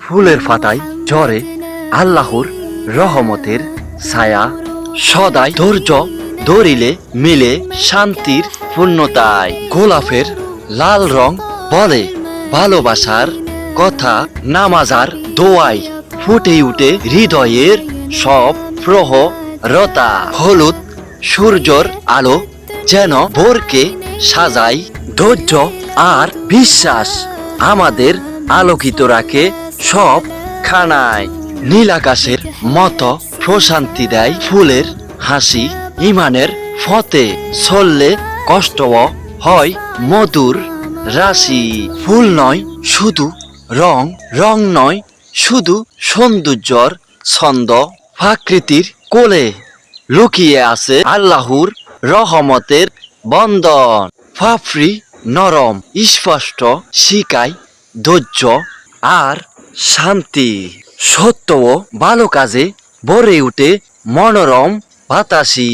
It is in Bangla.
ফুলের পাতায় ঝরে আল্লাহর রহমতের ছায়া, সদাই ধৈর্য ধরিলে মিলে শান্তির পূর্ণতায়। গোলাপের লাল রং বলে ভালোবাসার কথা, নামাজার দোয়াই ফুটে উঠে হৃদয়ের সব প্রহরতা। হলুদ সূর্যর আলো যেন ভোরকে সাজায়, ধৈর্য আর বিশ্বাস আমাদের আলোকিত রাখে সব খানায়। নীল আকাশের মতো প্রশান্তি দেয় ফুলের হাসি, ইমানের ফতে চললে কষ্টও হয় মধুর রাশি। ফুল নয় শুধু রং, রং নয় শুধু সৌন্দর্যর ছন্দ, প্রকৃতির কোলে লুকিয়ে আছে আল্লাহর রহমতের বন্ধন। ফাফরি নরম স্পষ্ট শিকায় ধৈর্য আর শান্তি, সত্য ও ভালো কাজে ভরে উঠে মনোরম বাতাসি।